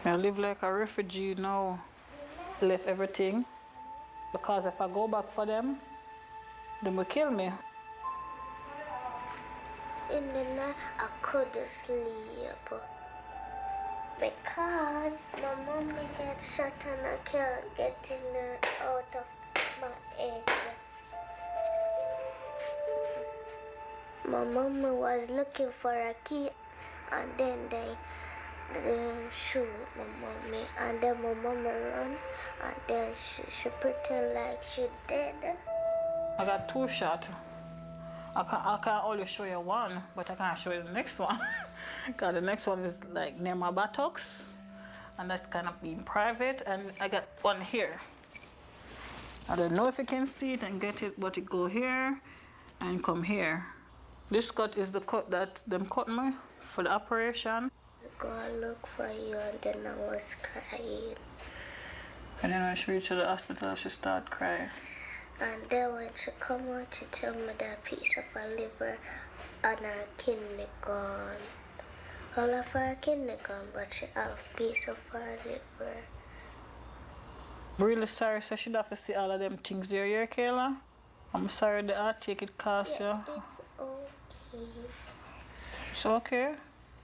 I live like a refugee now. Left everything. Because if I go back for them, they will kill me. In the night, I couldn't sleep. Because my mommy gets shot and I can't get her out of my head. My mama was looking for a key and then they shoot my mommy and then my mama run and then she pretend like she dead. I got 2 shots. I can only show you one, but I can't show you the next one. Because the next one is like near my buttocks and that's kind of being private, and I got one here. I don't know if you can see it and get it, but it go here and come here. This cut is the cut that them cut me for the operation. I go look for you and then I was crying. And then when she reached the hospital, she started crying. And then when she come out, she tell me that piece of her liver and her kidney gone. All of her kidney gone, but she have a piece of her liver. I'm really sorry, so she'd have to see all of them things there, yeah, Kayla? I'm sorry the heartache it cost you. It's okay. It's okay?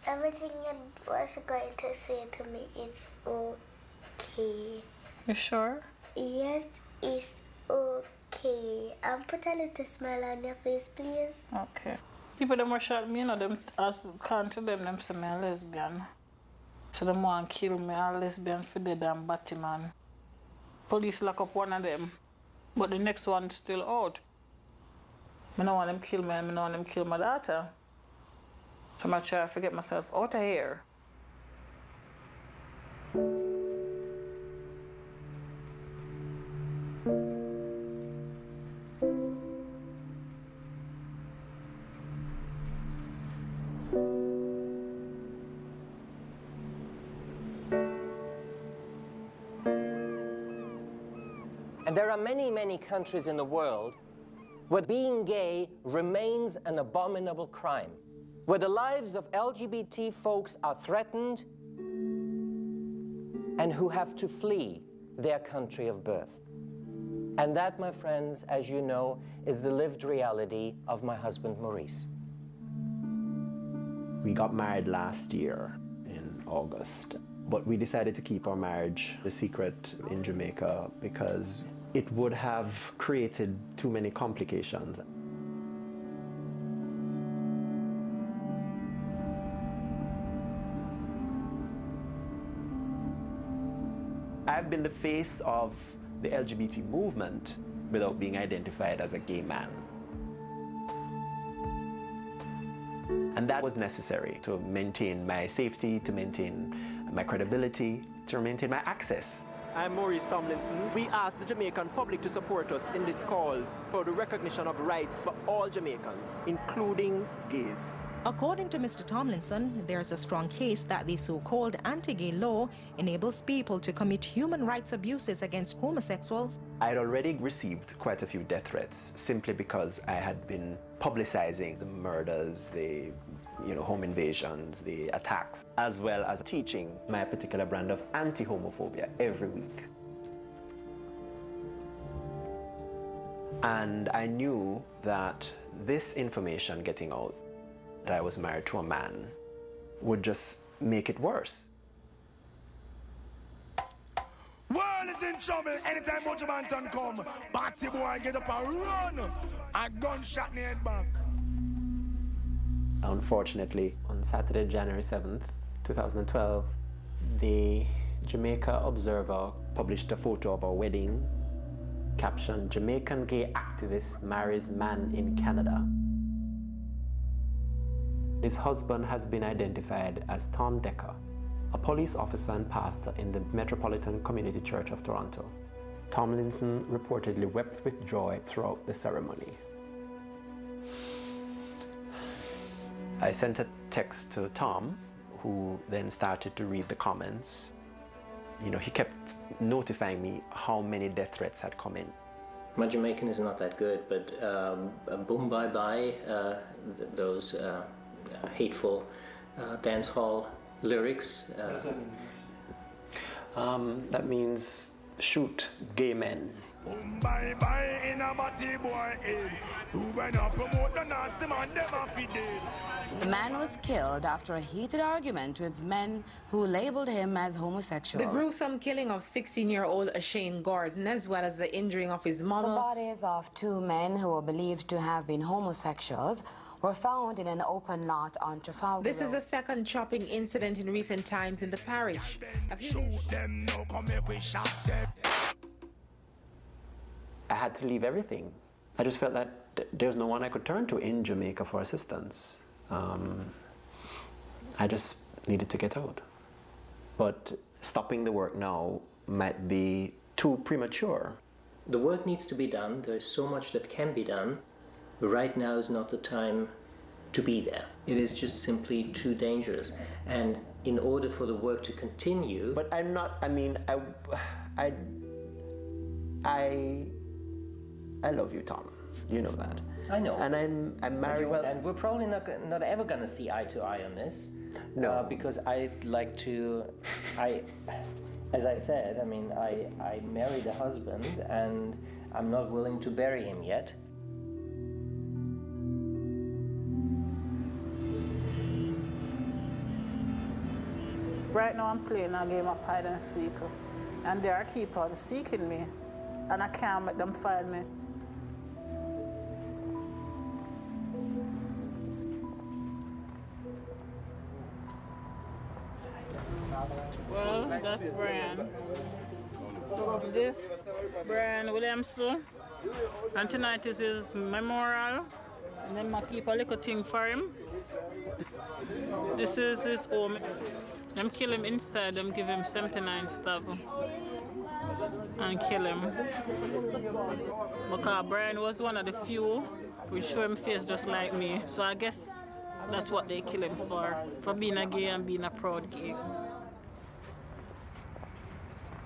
Everything you was going to say to me, it's okay. You sure? Yes, it's okay. And put a little smile on your face, please. Okay. People them rush at me, you know, them as can't to them say me a lesbian. So them want to kill me, a lesbian for dead and batty man. Police lock up one of them, but the next one still out. I don't want them kill me and I don't want them kill my daughter. So I'm trying to get myself out of here. And there are many, many countries in the world where being gay remains an abominable crime, where the lives of LGBT folks are threatened and who have to flee their country of birth. And that, my friends, as you know, is the lived reality of my husband, Maurice. We got married last year in August, but we decided to keep our marriage a secret in Jamaica because it would have created too many complications. I've been the face of the LGBT movement without being identified as a gay man. And that was necessary to maintain my safety, to maintain my credibility, to maintain my access. I'm Maurice Tomlinson. We ask the Jamaican public to support us in this call for the recognition of rights for all Jamaicans, including gays. According to Mr. Tomlinson, there's a strong case that the so-called anti-gay law enables people to commit human rights abuses against homosexuals. I had already received quite a few death threats simply because I had been publicizing the murders, the home invasions, the attacks, as well as teaching my particular brand of anti-homophobia every week. And I knew that this information getting out, that I was married to a man, would just make it worse. World is in trouble anytime Mojo Banton come. Batty boy get up and run. A gunshot in the head back. Unfortunately, on Saturday, January 7th, 2012, the Jamaica Observer published a photo of our wedding, captioned, "Jamaican gay activist marries man in Canada." His husband has been identified as Tom Decker, a police officer and pastor in the Metropolitan Community Church of Toronto. Tomlinson reportedly wept with joy throughout the ceremony. I sent a text to Tom, who then started to read the comments. He kept notifying me how many death threats had come in. My Jamaican is not that good, but boom bye bye, those hateful dance hall lyrics. What does that mean? That means shoot gay men. Bye bye in a batty boy head. Who when I promote the nasty man, never feed it. The man was killed after a heated argument with men who labeled him as homosexual. The gruesome killing of 16-year-old Shane Gordon, as well as the injuring of his mother. The bodies of two men who were believed to have been homosexuals were found in an open lot on Trafalgar This is the second chopping incident in recent times in the parish. Shoot them, no come here, we shot them. I had to leave everything. I just felt that there's no one I could turn to in Jamaica for assistance. I just needed to get out. But stopping the work now might be too premature. The work needs to be done. There is so much that can be done. Right now is not the time to be there. It is just simply too dangerous. And in order for the work to continue... But I'm not, I mean, I love you, Tom. You know that. I know. And I'm married. Well, and we're probably not ever going to see eye to eye on this. No. Because I'd like to, as I said, I mean, I married a husband and I'm not willing to bury him yet. Right now I'm playing a game of hide and seek, and they keep on seeking me, and I can't make them find me. Well, that's Brian. This Brian Williamson, and tonight is his memorial, and then I keep a little thing for him. This is his home. Them kill him inside, them give him 79 stab and kill him. Because Brian was one of the few who show him face just like me. So I guess that's what they kill him for being a gay and being a proud gay.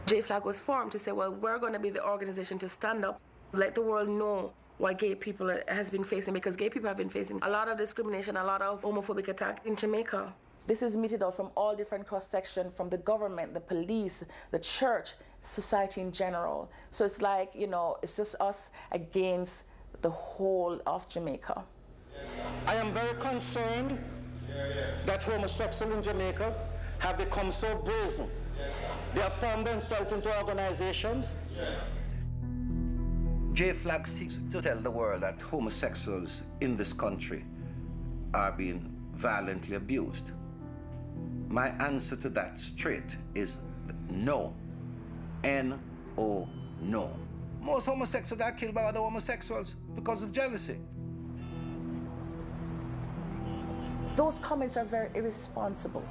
J-Flag was formed to say, well, we're going to be the organization to stand up, let the world know what gay people has been facing, because gay people have been facing a lot of discrimination, a lot of homophobic attack in Jamaica. This is meted out from all different cross-sections, from the government, the police, the church, society in general. So it's like, you know, it's just us against the whole of Jamaica. I am very concerned that homosexuals in Jamaica have become so brazen. They have formed themselves into organizations. J-Flag seeks to tell the world that homosexuals in this country are being violently abused. My answer to that straight is no. N-O, no. Most homosexuals are killed by other homosexuals because of jealousy. Those comments are very irresponsible.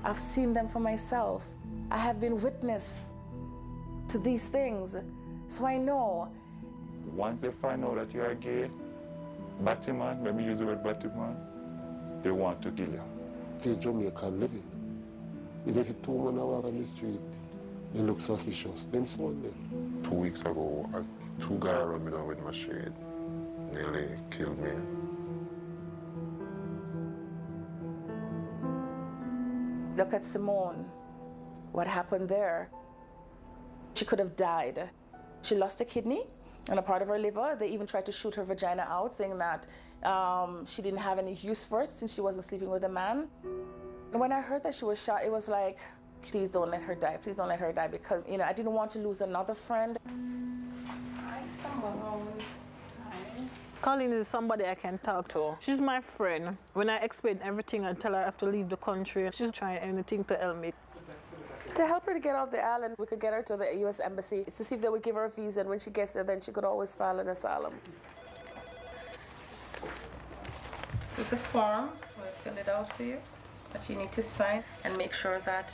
I've seen them for myself. I have been witness to these things, so I know. Once they find out that you are gay, Batman, when we use the word Batman, they want to kill you. It is Jamaican living. If there's a two man walk on the street, they look suspicious. Then someone there. 2 weeks ago, two guys run me down with machine, nearly killed me. Look at Simone. What happened there? She could have died. She lost a kidney and a part of her liver. They even tried to shoot her vagina out, saying that she didn't have any use for it since she wasn't sleeping with a man. And when I heard that she was shot, it was like, please don't let her die. Please don't let her die, because, you know, I didn't want to lose another friend. Hi, Simone. Colleen is somebody I can talk to. She's my friend. When I explain everything and tell her I have to leave the country, she's trying anything to help me. To help her to get off the island, we could get her to the U.S. Embassy to see if they would give her a visa, and when she gets there, then she could always file an asylum. This is the form. We'll fill it out for you, that you need to sign and make sure that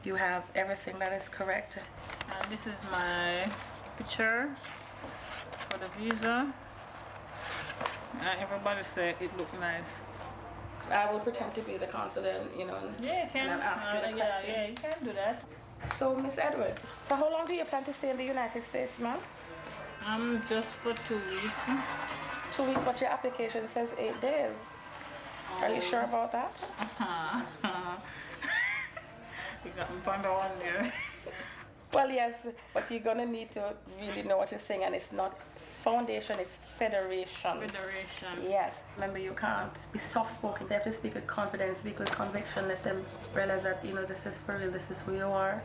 you have everything that is correct. And this is my picture for the visa. Everybody said it looked nice. I will pretend to be the consulate, you know, yeah, you can. And I'll ask you the question. Yeah, you can do that. So, Miss Edwards, so how long do you plan to stay in the United States, ma'am? Just for 2 weeks. 2 weeks, but your application says 8 days. Are you sure about that? You got me on the one there. Well, yes, but you're going to need to really know what you're saying, and it's not foundation, it's federation. Federation. Yes. Remember, you can't be soft-spoken. You have to speak with confidence, speak with conviction, let them realize that, you know, this is for real, this is who you are.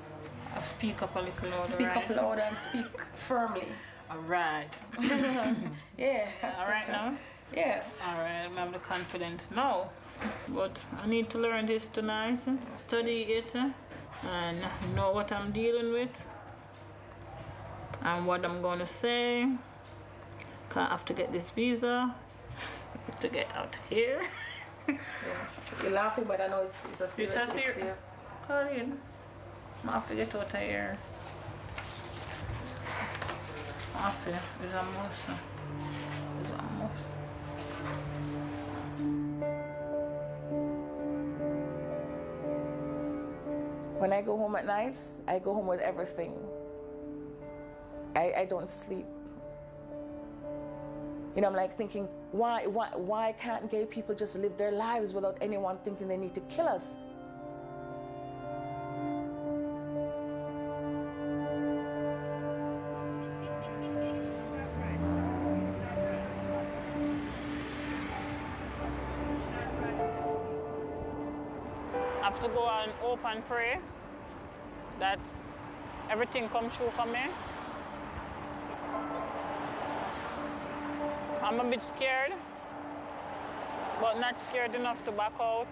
I'll speak up a little louder. Speak up louder and speak firmly. All right. Yeah. All right now? Yes. All right, I have the confidence now. But I need to learn this tonight, study it, and know what I'm dealing with and what I'm going to say. I have to get this visa to get out here. Yes. You're laughing, but I know it's a serious issue. Colin, I have to get out of here. I have to. It's a must. It's a must. When I go home at nights, I go home with everything. I don't sleep. You know, I'm like thinking, why can't gay people just live their lives without anyone thinking they need to kill us? I have to go and hope and pray that everything comes true for me. I'm a bit scared, but not scared enough to back out.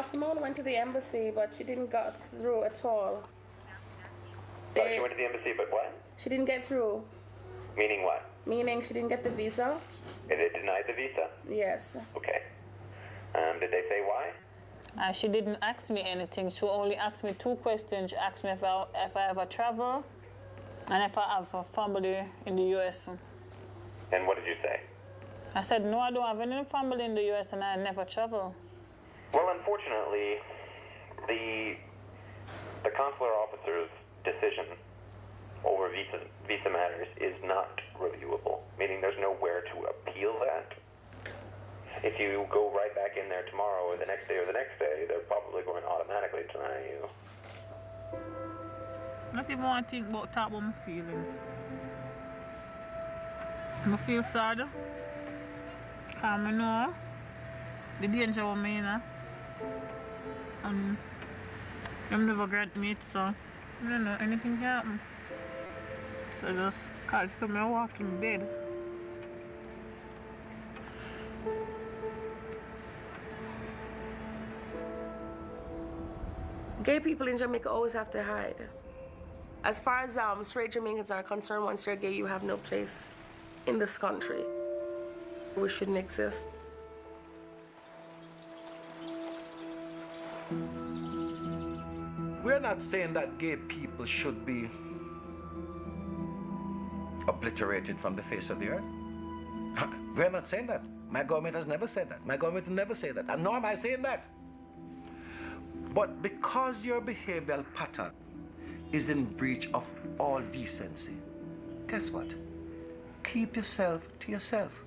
Simone went to the embassy, but she didn't get through at all. She went to the embassy, but what? She didn't get through. Meaning what? Meaning she didn't get the visa. They denied the visa? Yes. Okay. Did they say why? She didn't ask me anything. She only asked me 2 questions. She asked me if I ever travel and if I have a family in the U.S. And what did you say? I said, no, I don't have any family in the U.S. and I never travel. Well, unfortunately, the consular officer's decision over visa matters is not reviewable, meaning there's nowhere to appeal that. If you go right back in there tomorrow or the next day, they're probably going to automatically deny you. Not even want to think talk about my feelings. I feel sad. Because I know the danger of me, you know. And I'm never grant me it, so I don't know, anything can happen. So I just call someone walking dead. Gay people in Jamaica always have to hide. As far as straight Jamaicans are concerned, once you're gay, you have no place in this country. We shouldn't exist. We're not saying that gay people should be obliterated from the face of the earth. We're not saying that. My government has never said that. My government will never say that. And nor am I saying that. But because your behavioral pattern is in breach of all decency, guess what? Keep yourself to yourself.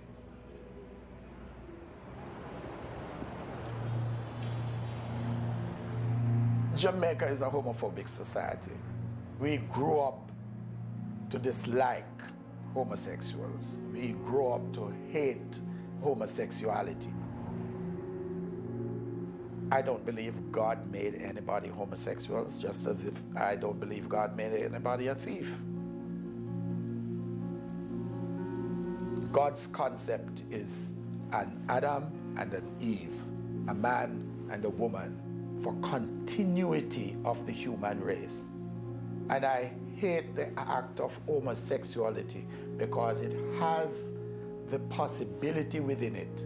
Jamaica is a homophobic society. We grew up to dislike homosexuals. We grew up to hate homosexuality. I don't believe God made anybody homosexuals, just as if I don't believe God made anybody a thief. God's concept is an Adam and an Eve, a man and a woman, for continuity of the human race. And I hate the act of homosexuality because it has the possibility within it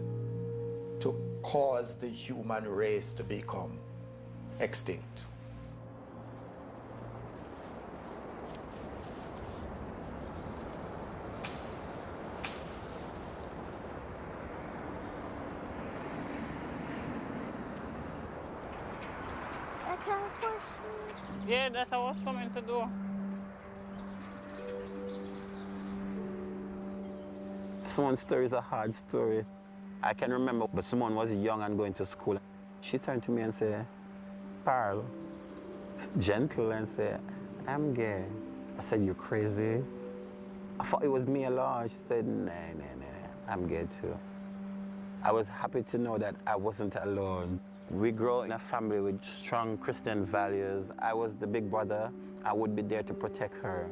to cause the human race to become extinct. Yeah, that I was coming to do. Simone's story is a hard story. I can remember, but Simone was young and going to school. She turned to me and said, Pearl, gentle, and said, I'm gay. I said, you crazy? I thought it was me alone. She said, nah, I'm gay too. I was happy to know that I wasn't alone. We grew in a family with strong Christian values. I was the big brother. I would be there to protect her.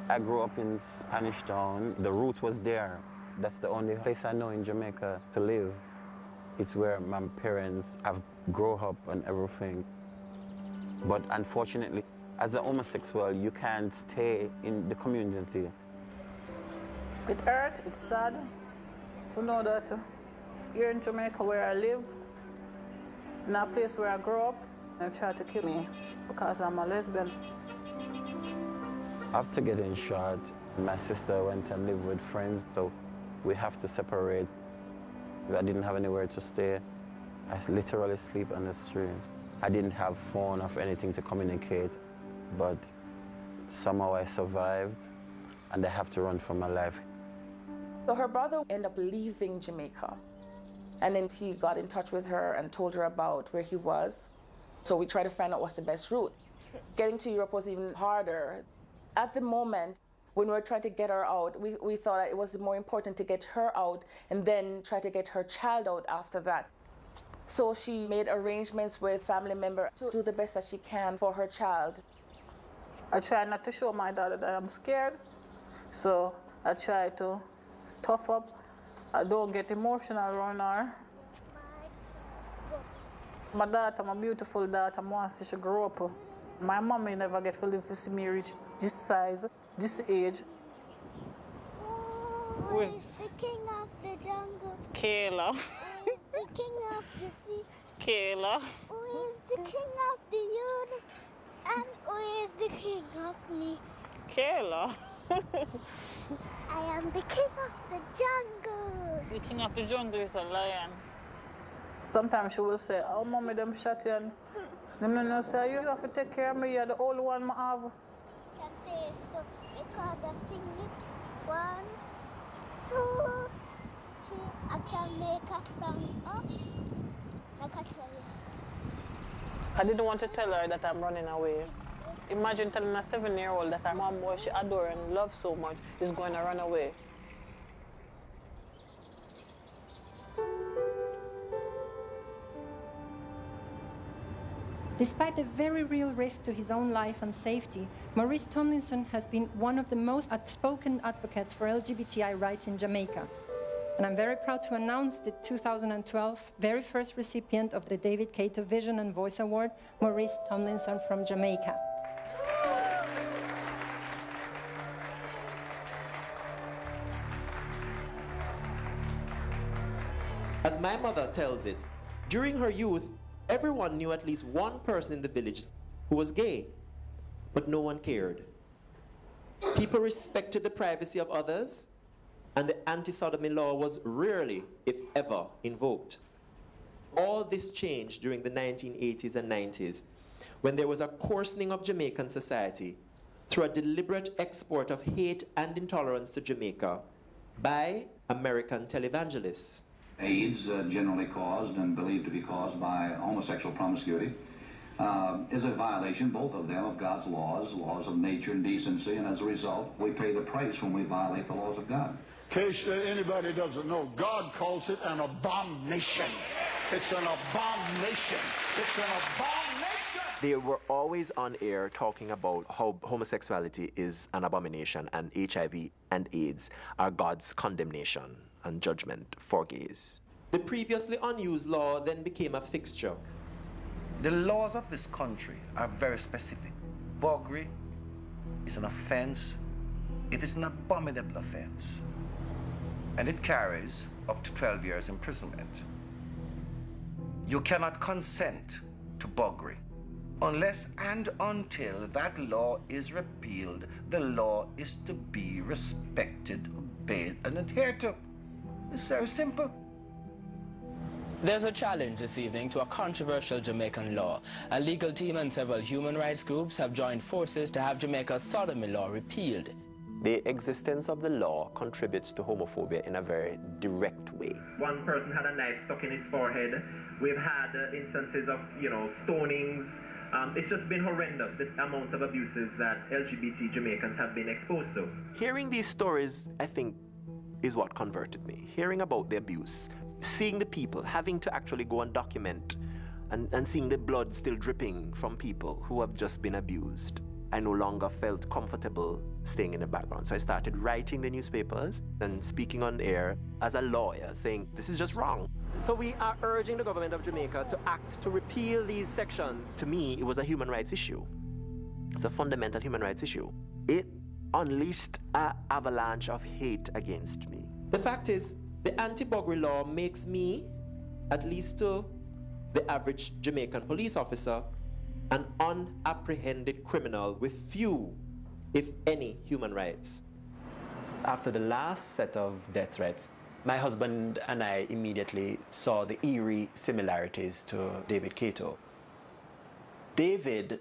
I grew up in Spanish Town. The root was there. That's the only place I know in Jamaica to live. It's where my parents have grown up and everything. But unfortunately, as a homosexual, you can't stay in the community. It hurts, it's sad to know that here in Jamaica where I live, in a place where I grew up, they've tried to kill me because I'm a lesbian. After getting shot, my sister went and lived with friends, so we have to separate. I didn't have anywhere to stay. I literally sleep on the street. I didn't have phone or anything to communicate, but somehow I survived, and I have to run for my life. So her brother ended up leaving Jamaica, and then he got in touch with her and told her about where he was. So we tried to find out what's the best route. Getting to Europe was even harder. At the moment, when we were trying to get her out, we thought that it was more important to get her out and then try to get her child out after that. So she made arrangements with family members to do the best that she can for her child. I try not to show my daughter that I'm scared, so I try to tough up. I don't get emotional around her. My daughter, my beautiful daughter, wants to grow up. My mom may never get to live to see me reach this size, this age. Who is the king of the jungle? Kayla. Who is the king of the sea? Kayla. Who is the king of the universe? And who is the king of me? Kayla. I am the king of the jungle. The king of the jungle is a lion. Sometimes she will say, oh, mommy, them shot you. And them no say, you have to take care of me. You're the only one I have. I say so because I sing it 1, 2, 3. I can make a song up. I can tell you. I didn't want to tell her that I'm running away. Imagine telling a 7-year-old that her mom, who she adore and loves so much, is going to run away. Despite the very real risk to his own life and safety, Maurice Tomlinson has been one of the most outspoken advocates for LGBTI rights in Jamaica. And I'm very proud to announce the 2012 very first recipient of the David Cato Vision and Voice Award, Maurice Tomlinson from Jamaica. As my mother tells it, during her youth, everyone knew at least one person in the village who was gay, but no one cared. People respected the privacy of others, and the anti-sodomy law was rarely, if ever, invoked. All this changed during the 1980s and 90s, when there was a coarsening of Jamaican society through a deliberate export of hate and intolerance to Jamaica by American televangelists. AIDS, generally caused and believed to be caused by homosexual promiscuity, is a violation, both of them, of God's laws, laws of nature and decency, and as a result, we pay the price when we violate the laws of God. In case anybody doesn't know, God calls it an abomination. It's an abomination. It's an abomination. They were always on air talking about how homosexuality is an abomination and HIV and AIDS are God's condemnation and judgment for gays. The previously unused law then became a fixture. The laws of this country are very specific. Buggery is an offense. It is an abominable offense. And it carries up to 12 years imprisonment. You cannot consent to buggery. Unless and until that law is repealed, the law is to be respected, obeyed, and adhered to. It's very simple. There's a challenge this evening to a controversial Jamaican law. A legal team and several human rights groups have joined forces to have Jamaica's sodomy law repealed. The existence of the law contributes to homophobia in a very direct way. One person had a knife stuck in his forehead. We've had instances of, stonings. It's just been horrendous, the amount of abuses that LGBT Jamaicans have been exposed to. Hearing these stories, I think, is what converted me. Hearing about the abuse, seeing the people, having to actually go and document, and seeing the blood still dripping from people who have just been abused. I no longer felt comfortable staying in the background. So I started writing the newspapers and speaking on air as a lawyer, saying, this is just wrong. So we are urging the government of Jamaica to act to repeal these sections. To me, it was a human rights issue. It's a fundamental human rights issue. It unleashed an avalanche of hate against me. The fact is, the anti-buggery law makes me, at least to the average Jamaican police officer, an unapprehended criminal with few, if any, human rights. After the last set of death threats, my husband and I immediately saw the eerie similarities to David Kato. David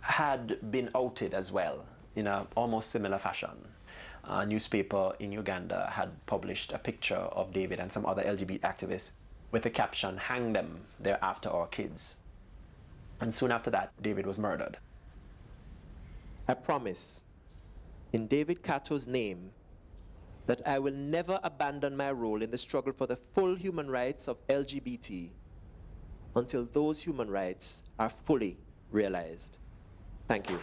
had been outed as well in an almost similar fashion. A newspaper in Uganda had published a picture of David and some other LGBT activists with the caption, "Hang them, they're after our kids." And soon after that, David was murdered. I promise, in David Kato's name, that I will never abandon my role in the struggle for the full human rights of LGBT until those human rights are fully realized. Thank you.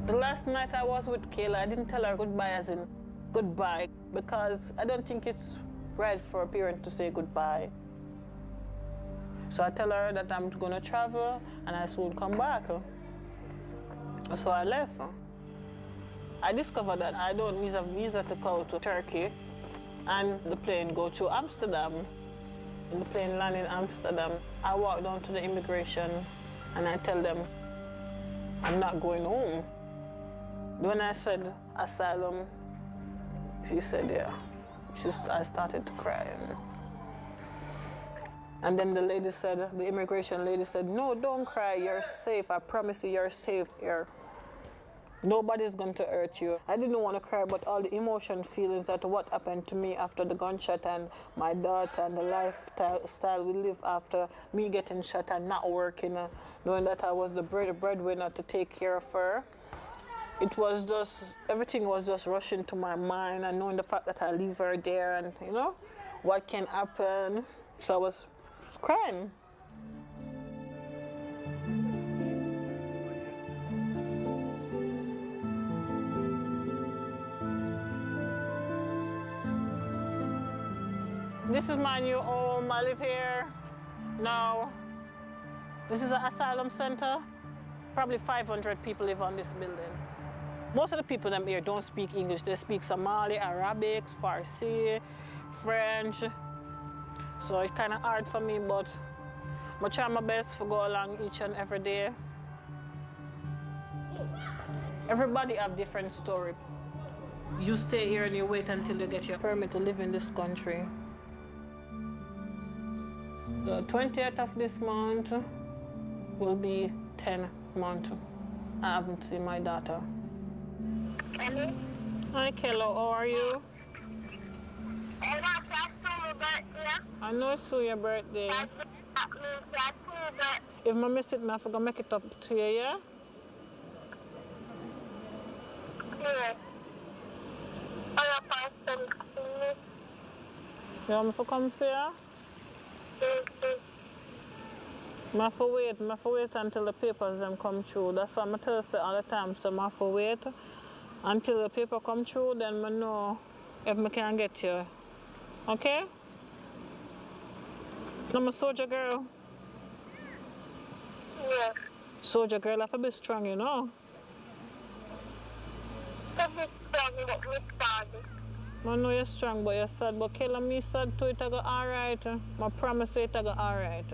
The last night I was with Kayla, I didn't tell her goodbye as in goodbye, because I don't think it's right for a parent to say goodbye. So I tell her that I'm gonna travel and I soon come back. So I left. I discovered that I don't need a visa to go to Turkey, and the plane go to Amsterdam. And the plane land in Amsterdam. I walk down to the immigration and I tell them I'm not going home. When I said asylum, she said, yeah. I started to cry. And then the lady said, the immigration lady said, no, don't cry, you're safe. I promise you, you're safe here. Nobody's going to hurt you. I didn't want to cry, but all the emotion, feelings that what happened to me after the gunshot and my daughter and the lifestyle we live after me getting shot and not working, knowing that I was the breadwinner to take care of her. It was just, everything was just rushing to my mind, and knowing the fact that I leave her there and, what can happen. So I was crying. This is my new home. I live here now. This is an asylum center. Probably 500 people live on this building. Most of the people them here don't speak English. They speak Somali, Arabic, Farsi, French. So it's kind of hard for me, but I try my best to go along each and every day. Everybody have different story. You stay here and you wait until you get your permit to live in this country. The 20th of this month will be 10 months. I haven't seen my daughter. Hello? Hi, Kello, how are you? I know it's soon your birthday. If I miss it, I forgot to make it up to you, yeah? Yeah. You want me to come for you? I have to wait until the papers come through. That's why I tell you all the time, so I have to wait until the paper come through, then I know if I can get you. Okay? I'm a soldier girl. Yeah. Soldier girl have to be strong, you know? I know you're strong, but you're sad. But Kayla, me sad too, it go alright. I promise you it go alright.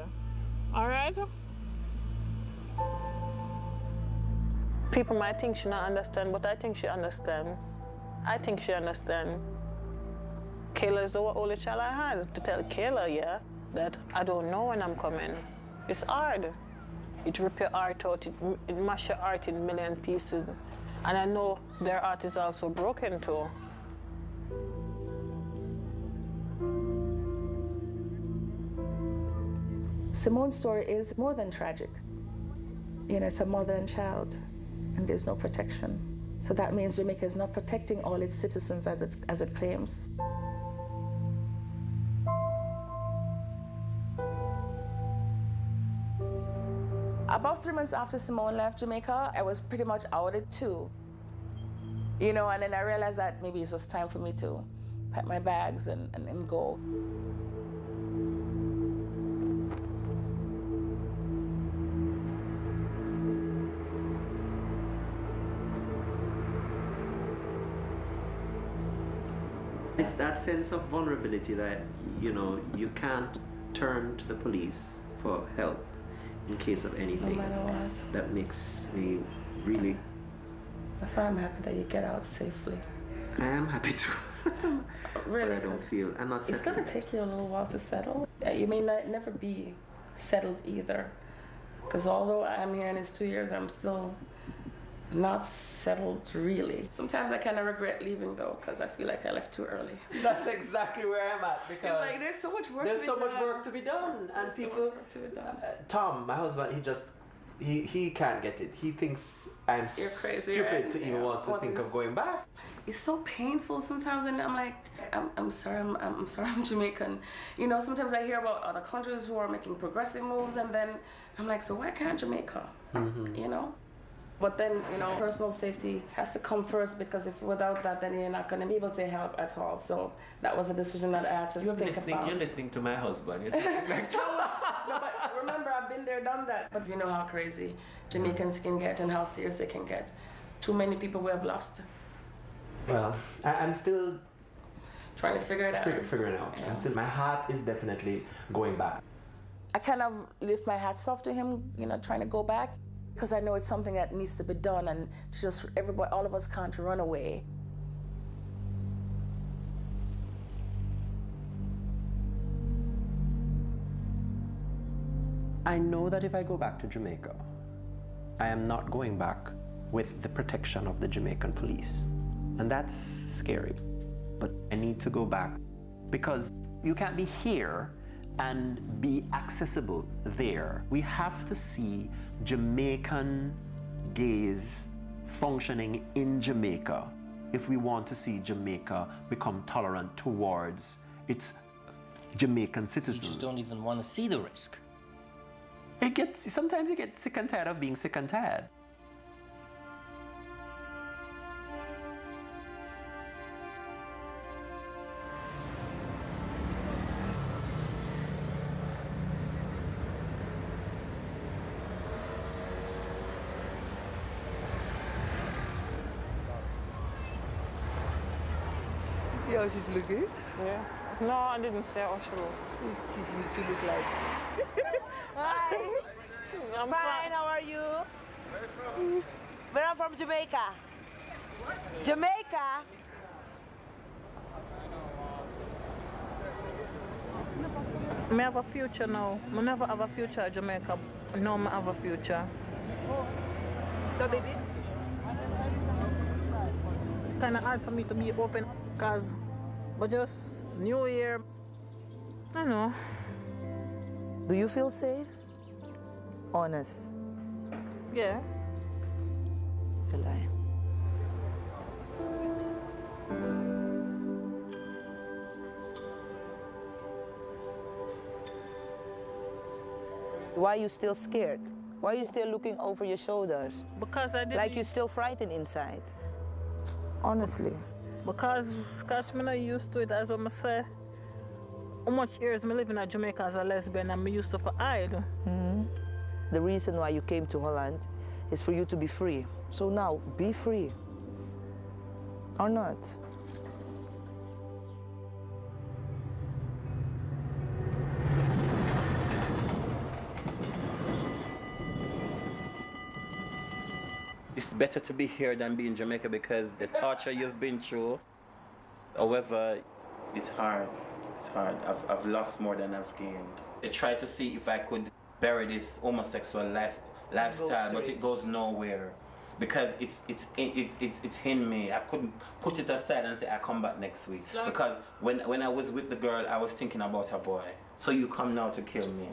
Alright? People might think she not understand, but I think she understand. I think she understand. Kayla is the only child I had. To tell Kayla, yeah, that I don't know when I'm coming. It's hard. It rip your heart out, it mash your heart in a million pieces. And I know their heart is also broken too. Simone's story is more than tragic. You know, it's a mother and child, and there's no protection. So that means Jamaica is not protecting all its citizens as it claims. About 3 months after Simone left Jamaica, I was pretty much outed too. You know, and then I realized that maybe it's just time for me to pack my bags and go. It's that sense of vulnerability that, you know, you can't turn to the police for help in case of anything. No matter what. That makes me really... That's why I'm happy that you get out safely. I am happy too. Really? But I don't feel... I'm not settled. It's going to take you a little while to settle. You may never be settled either. Because although I'm here and it's 2 years, I'm still not settled really. Sometimes I kind of regret leaving though, because I feel like I left too early. That's exactly where I'm at, because it's like there's so much work to be done. There's so much work to be done, and people. Tom, my husband, he can't get it. He thinks I'm crazy, stupid right? to even want to think of going back. It's so painful sometimes, and I'm like, I'm sorry, I'm sorry, I'm Jamaican. You know, sometimes I hear about other countries who are making progressive moves, and then I'm like, so why can't Jamaica? Mm-hmm. You know. But then, you know, personal safety has to come first, because if without that, then you're not going to be able to help at all. So that was a decision that I had to think about. You're listening to my husband. You're talking like no, but remember, I've been there, done that. But you know how crazy Jamaicans can get and how serious they can get. Too many people we have lost. Well, I'm still trying to figure it out. Figuring out. Yeah. My heart is definitely going back. I kind of lift my hats off to him, you know, trying to go back. Because I know it's something that needs to be done, and just everybody, all of us can't run away. I know that if I go back to Jamaica, I am not going back with the protection of the Jamaican police. And that's scary. But I need to go back, because you can't be here and be accessible there. We have to see Jamaican gays functioning in Jamaica if we want to see Jamaica become tolerant towards its Jamaican citizens. You just don't even want to see the risk. Sometimes you get sick and tired of being sick and tired. See how she's looking? Yeah. No, I didn't say how she looked. She look like. Hi. I'm fine. How are you? Where I'm from Jamaica. Jamaica. I have a future now. I never have a future in Jamaica. Now I have a future. So baby? Kind of hard for me to be open, because but just New Year, I know. Do you feel safe? Honest? Yeah. To lie. Why are you still scared? Why are you still looking over your shoulders? Because I didn't... Like you're still frightened inside. Honestly. Because Scotch, I'm not used to it, as I say. How much years me living in Jamaica as a lesbian, and me used to hide. Mm-hmm. The reason why you came to Holland is for you to be free. So now, be free. or not? It's better to be here than be in Jamaica because the torture you've been through. However, it's hard. It's hard. I've lost more than I've gained. I tried to see if I could bury this homosexual lifestyle, but it goes nowhere because it's in me. I couldn't put it aside and say I come back next week because when I was with the girl, I was thinking about a boy. So you come now to kill me.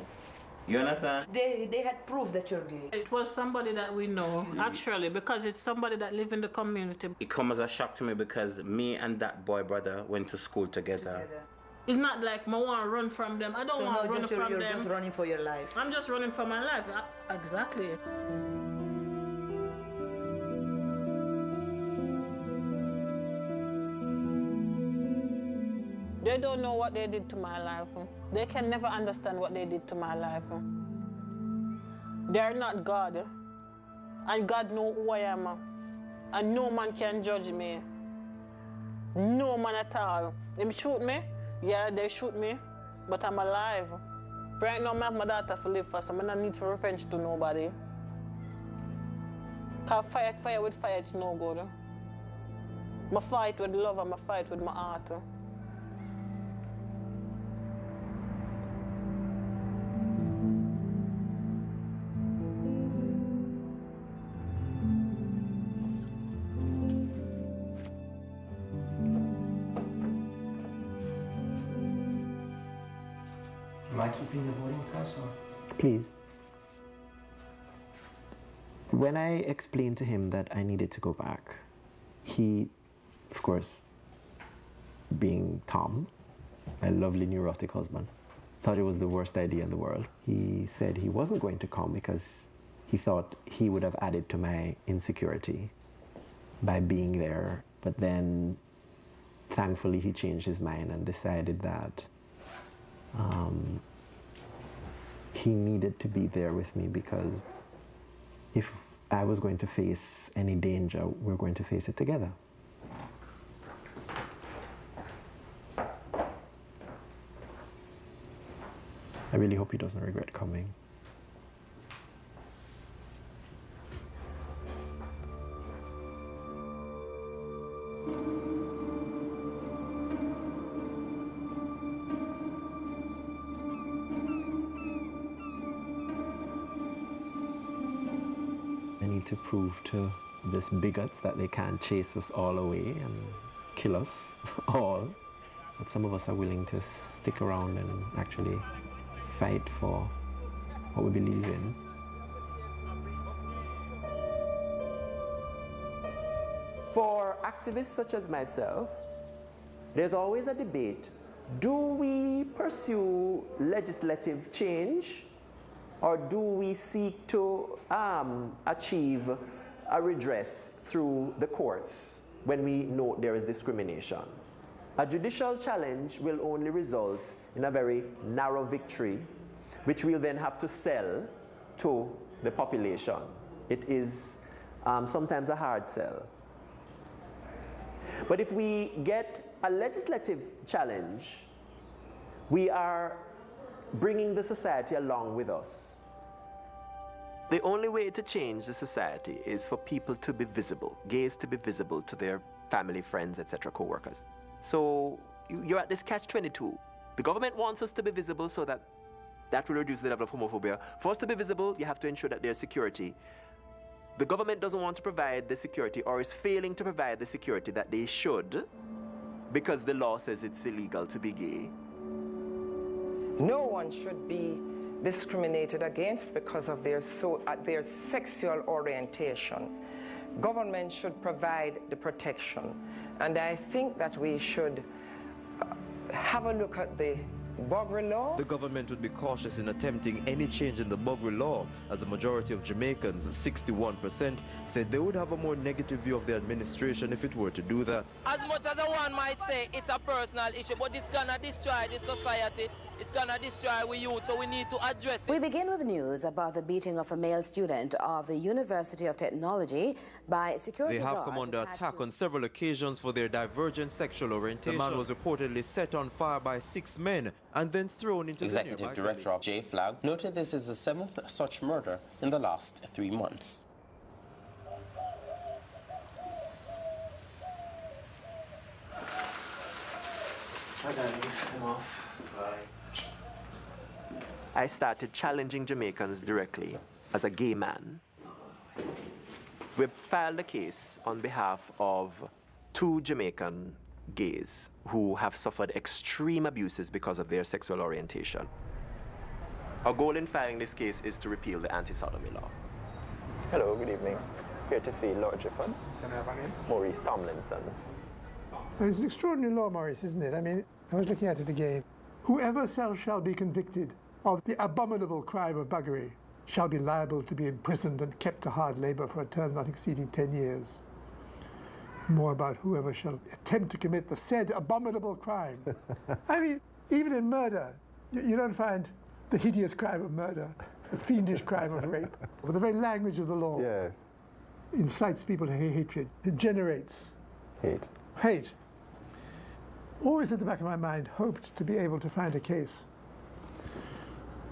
You understand? They had proved that you're gay. It was somebody that we know, actually, because it's somebody that live in the community. It come as a shock to me because me and that boy brother went to school together. It's not like I want to run from them. I don't want to run from them. You're just running for your life. I'm just running for my life. Exactly. They don't know what they did to my life. They can never understand what they did to my life. They are not God. And God knows who I am. And no man can judge me. No man at all. They shoot me. Yeah, they shoot me. But I'm alive. Right now, I have my daughter to live for, so I don't need for revenge to nobody. Because fire with fire, it's no good. I fight with love and I fight with my heart. Am I keeping the boarding pass or? Please. When I explained to him that I needed to go back, he, of course, being Tom, my lovely neurotic husband, thought it was the worst idea in the world. He said he wasn't going to come because he thought he would have added to my insecurity by being there. But then, thankfully, he changed his mind and decided that he needed to be there with me because if I was going to face any danger, we're going to face it together. I really hope he doesn't regret coming. To prove to these bigots that they can't chase us all away and kill us all, but some of us are willing to stick around and actually fight for what we believe in. For activists such as myself, there's always a debate. Do we pursue legislative change, or do we seek to achieve a redress through the courts when we know there is discrimination? A judicial challenge will only result in a very narrow victory, which we'll then have to sell to the population. It is sometimes a hard sell. But if we get a legislative challenge, we are bringing the society along with us. The only way to change the society is for people to be visible, gays to be visible to their family, friends, etc., co-workers. So you're at this catch-22. The government wants us to be visible so that will reduce the level of homophobia. For us to be visible, you have to ensure that there's security. The government doesn't want to provide the security, or is failing to provide the security that they should, because the law says it's illegal to be gay. No one should be discriminated against because of their sexual orientation. Government should provide the protection. And I think that we should have a look at the Buggery law. The government would be cautious in attempting any change in the Buggery law, as a majority of Jamaicans, 61%, said they would have a more negative view of the administration if it were to do that. As much as one might say it's a personal issue, but it's gonna destroy the society. it's gonna destroy our youth, so we need to address it. We begin with news about the beating of a male student of the University of Technology by security They guards. have come under attack on several occasions for their divergent sexual orientation. The man was reportedly set on fire by 6 men and then thrown into the nearby Executive Director of J-Flag noted this is the 7th such murder in the last 3 months. Hi, Danny. I'm off. Bye. I started challenging Jamaicans directly as a gay man. We filed a case on behalf of 2 Jamaican gays who have suffered extreme abuses because of their sexual orientation. Our goal in filing this case is to repeal the anti-sodomy law. Hello, good evening. Here to see Lord Gifford. Can I have a name? Maurice Tomlinson. It's an extraordinary law, Maurice, isn't it? I mean, I was looking at it again. Whoever shall be convicted of the abominable crime of buggery shall be liable to be imprisoned and kept to hard labor for a term not exceeding 10 years. More about whoever shall attempt to commit the said abominable crime. I mean, even in murder, you don't find the hideous crime of murder, the fiendish crime of rape. But the very language of the law incites people to hatred. It generates hate. Always at the back of my mind, hoped to be able to find a case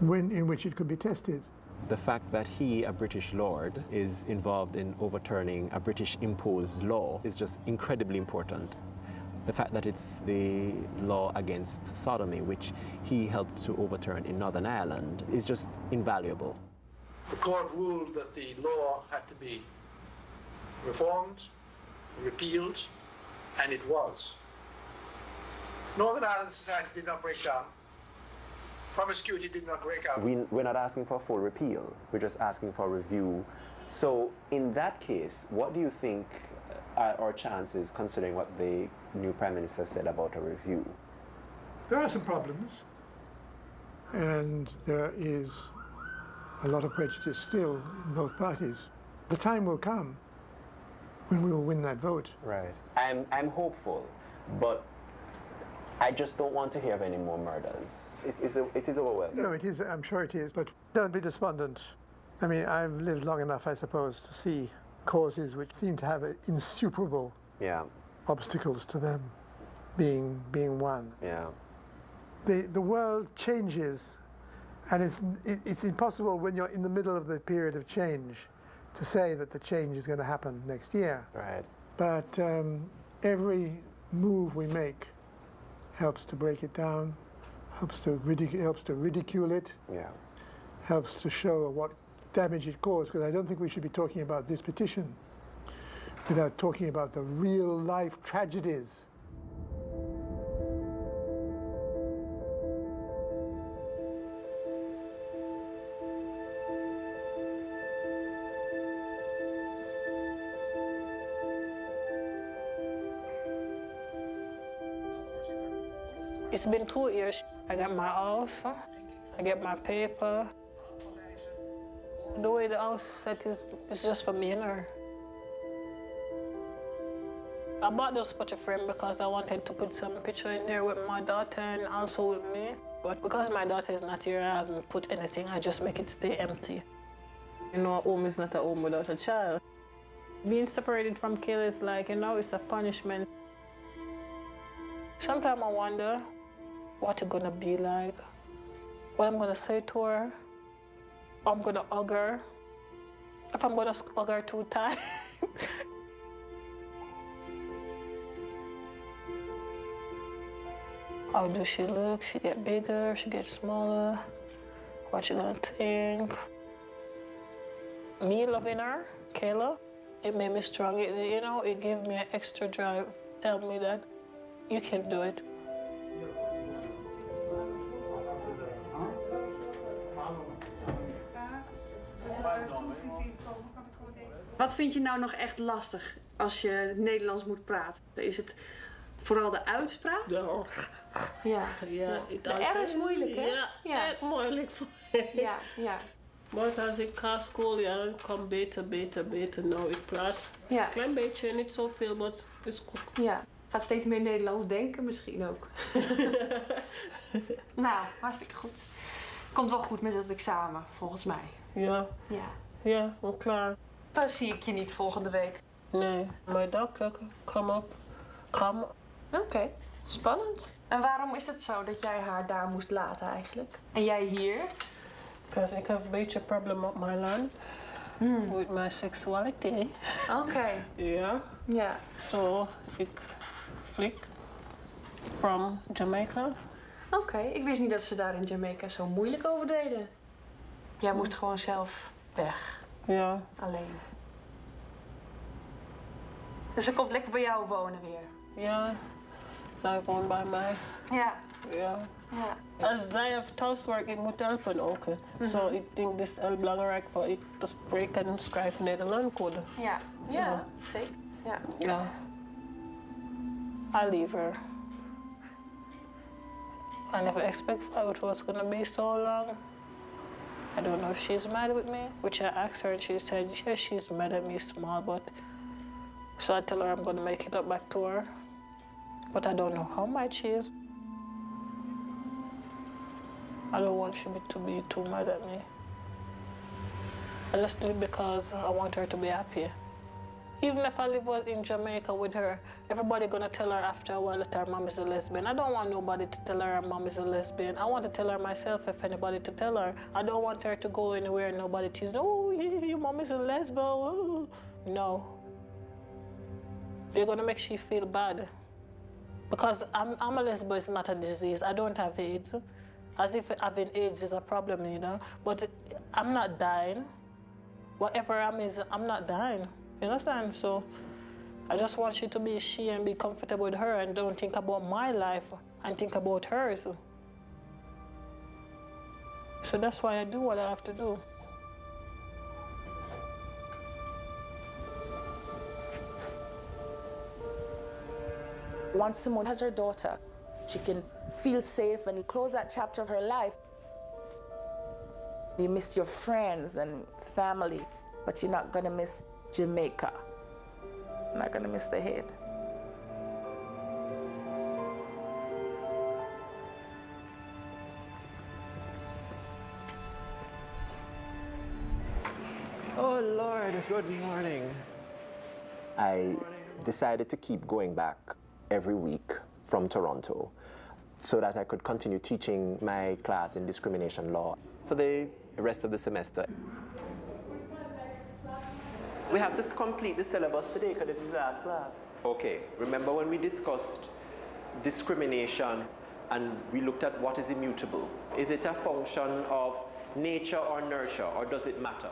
in which it could be tested. The fact that he, a British lord, is involved in overturning a British imposed law is just incredibly important. The fact that it's the law against sodomy, which he helped to overturn in Northern Ireland, is just invaluable. The court ruled that the law had to be reformed, repealed, and it was. Northern Ireland society did not break down. Promiscuity did not break out. We're not asking for a full repeal. We're just asking for a review. So in that case, what do you think are our chances, considering what the new Prime Minister said about a review? There are some problems, and there is a lot of prejudice still in both parties. The time will come when we will win that vote. Right. I'm hopeful, but I just don't want to hear of any more murders. It is overwhelming. No, it is. I'm sure it is. But don't be despondent. I mean, I've lived long enough, I suppose, to see causes which seem to have insuperable obstacles to them being one. Yeah. The world changes, and it's impossible when you're in the middle of the period of change to say that the change is going to happen next year. Right. But every move we make helps to break it down, helps to ridicule it, helps to show what damage it caused, because I don't think we should be talking about this petition without talking about the real life tragedies. It's been 2 years. I got my house, I get my paper. The way the house set is just for me and her. I bought this picture frame because I wanted to put some picture in there with my daughter and also with me. But because my daughter is not here, I haven't put anything. I just make it stay empty. You know, a home is not a home without a child. Being separated from Kayla is like, you know, it's a punishment. Sometimes I wonder what it's gonna be like, what I'm gonna say to her, I'm gonna hug her, if I'm gonna hug her too tight. How does she look? She get bigger, she get smaller, what she gonna think? Me loving her, Kayla, it made me strong. You know, it gave me an extra drive, tell me that you can do it. Wat vind je nou nog echt lastig als je Nederlands moet praten? Is het vooral de uitspraak? Ja. De R is moeilijk, hè? Ja, echt moeilijk voor Ja, ja. Maar als ik ga school, dan kan beter. Nou, ik praat een klein beetje, niet zoveel, maar het is goed. Ja. Gaat steeds meer Nederlands denken misschien ook. Nou, hartstikke goed. Komt wel goed met dat examen, volgens mij. Ja. Ja. Ja, wel klaar. Dan zie ik je niet volgende week. Nee, mijn dokter kwam. Oké, spannend. En waarom is het zo dat jij haar daar moest laten eigenlijk? En jij hier? Because ik heb een beetje probleem op mijn land. Met mijn seksualiteit. Oké. Ja. Ja. So, ik vlieg from Jamaica. Oké, ik wist niet dat ze daar in Jamaica zo moeilijk over deden. Jij moest gewoon zelf weg. Ja. Alleen. Dus ze komt lekker bij jou wonen weer. Ja. Zij woont bij mij. Ja. Ja. Ja. Als zij heeft thuiswerk, ik moet helpen ook. So, ik denk dit is heel belangrijk voor ik te spreken en schrijven Nederlandcode. Ja. Ja, zeker. Ja. Ja. I leave her. I never expect it was gonna be so long. I don't know if she's mad with me, which I asked her and she said, yeah, she's mad at me small, but so I tell her I'm gonna make it up back to her. But I don't know how much she is. I don't want her to be too mad at me. I just do it because I want her to be happy. Even if I live in Jamaica with her, everybody gonna tell her after a while that her mom is a lesbian. I don't want nobody to tell her mom is a lesbian. I want to tell her myself if anybody to tell her. I don't want her to go anywhere and nobody tease, oh, your mom is a lesbian. Oh. No. They're gonna make she feel bad. Because I'm a lesbian, it's not a disease. I don't have AIDS. As if having AIDS is a problem, you know? But I'm not dying. Whatever I'm not dying. You understand? So I just want you to be she and be comfortable with her and don't think about my life and think about hers. So that's why I do what I have to do. Once Simone has her daughter, she can feel safe and close that chapter of her life. You miss your friends and family, but you're not gonna miss Jamaica. You're not gonna miss the hate. Oh Lord, good morning. I decided to keep going back every week from Toronto so that I could continue teaching my class in discrimination law for the rest of the semester. We have to complete the syllabus today because this is the last class. Okay, remember when we discussed discrimination and we looked at what is immutable? Is it a function of nature or nurture, or does it matter?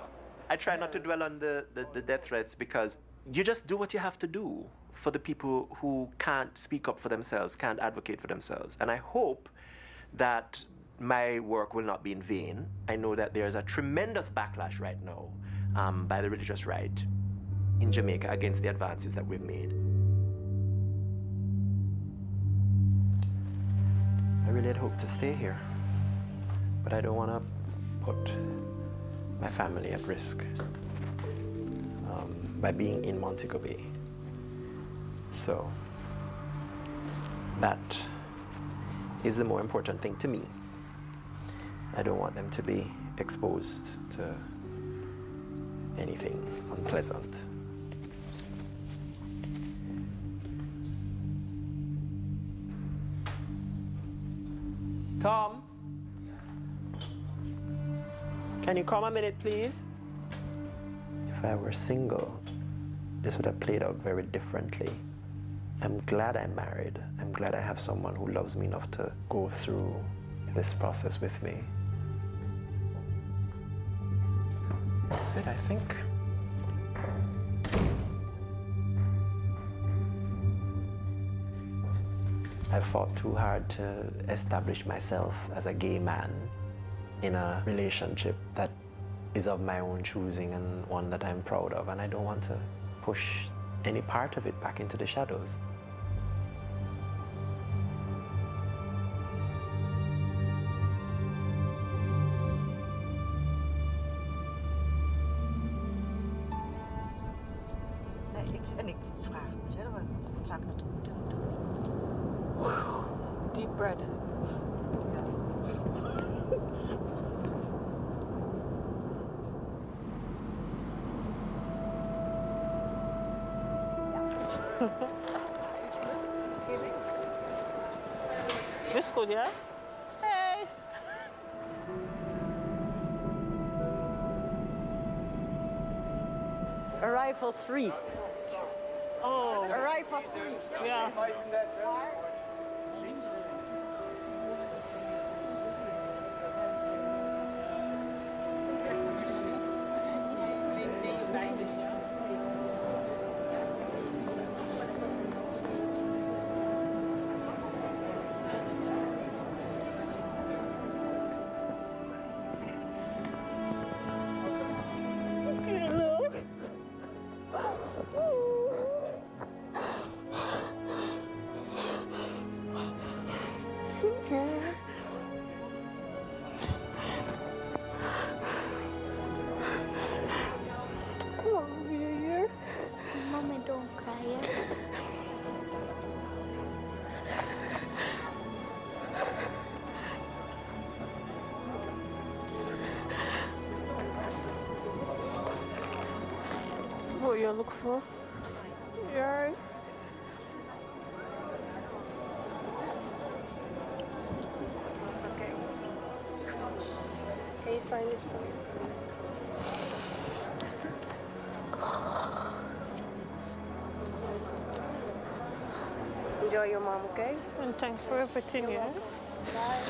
I try not to dwell on the death threats because you just do what you have to do for the people who can't speak up for themselves, can't advocate for themselves. And I hope that my work will not be in vain. I know that there's a tremendous backlash right now by the religious right in Jamaica against the advances that we've made. I really had hoped to stay here, but I don't want to put my family at risk by being in Montego Bay. So that is the more important thing to me. I don't want them to be exposed to anything unpleasant. Tom? Can you come a minute, please? If I were single, this would have played out very differently. I'm glad I'm married. I'm glad I have someone who loves me enough to go through this process with me. That's it, I think. I fought too hard to establish myself as a gay man in a relationship that is of my own choosing and one that I'm proud of, and I don't want to push any part of it back into the shadows. En ik vraag mezelf, wat zou ik natuurlijk moeten doen? deep breath. This good, yeah? Hey! Arrival 3. Oh. Arrival 3. Yeah. Mommy, don't cry. Yeah? What you look for? You alright? Okay. Can you sign this for me? Enjoy your mom, okay? And thanks for everything, yeah? Bye.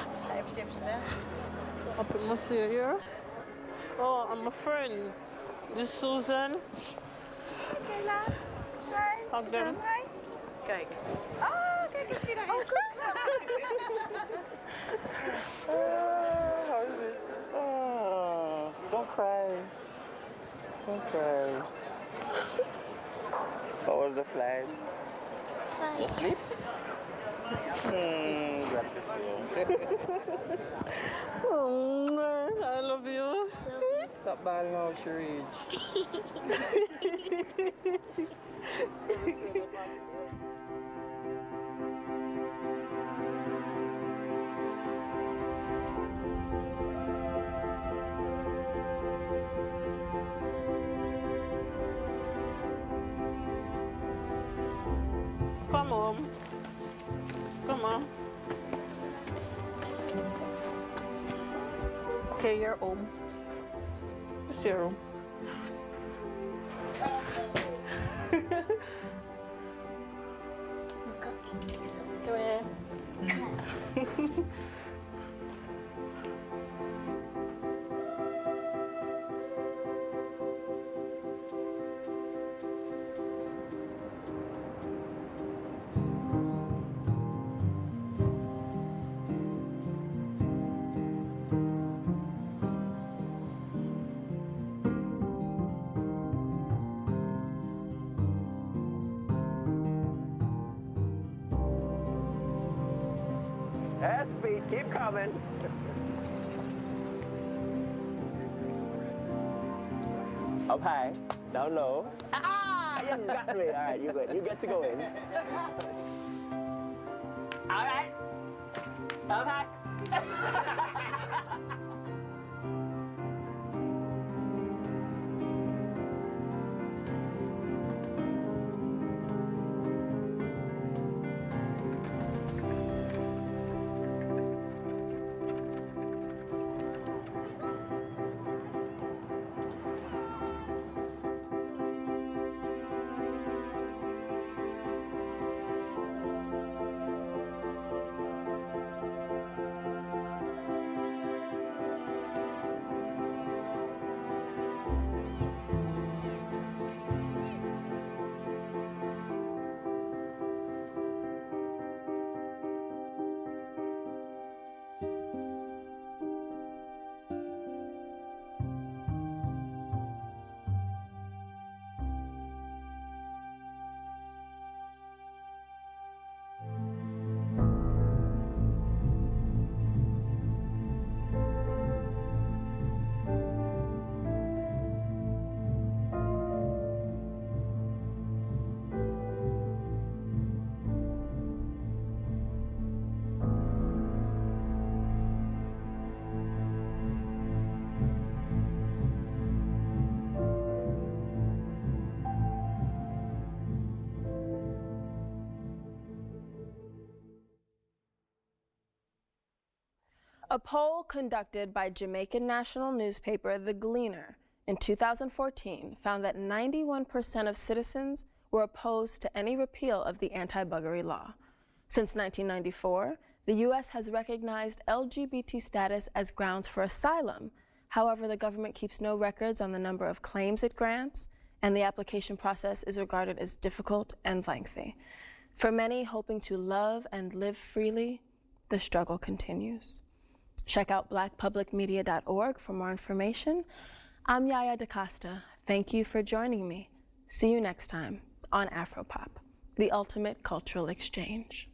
Happy to see you here. Oh, I'm a friend. This is Susan. Okay, love. Hi. Hug Susan, them. hi. Kijk. Oh, kijk eens wie daar is. How is it? Oh, don't cry. Don't cry. How was the flight? You sleep? Glad to see you. Oh, I love you. Stop balling out, Sharij. Come on. Come on. Okay, you're home. It's your room. Come here. SP, keep coming. Up high, down low. Ah, you got me. All right, you good. You get to go in. All right. Up high. A poll conducted by Jamaican national newspaper The Gleaner in 2014 found that 91% of citizens were opposed to any repeal of the anti-buggery law. Since 1994, the U.S. has recognized LGBT status as grounds for asylum. However, the government keeps no records on the number of claims it grants, and the application process is regarded as difficult and lengthy. For many hoping to love and live freely, the struggle continues. Check out blackpublicmedia.org for more information. I'm Yaya DaCosta. Thank you for joining me. See you next time on Afropop, the ultimate cultural exchange.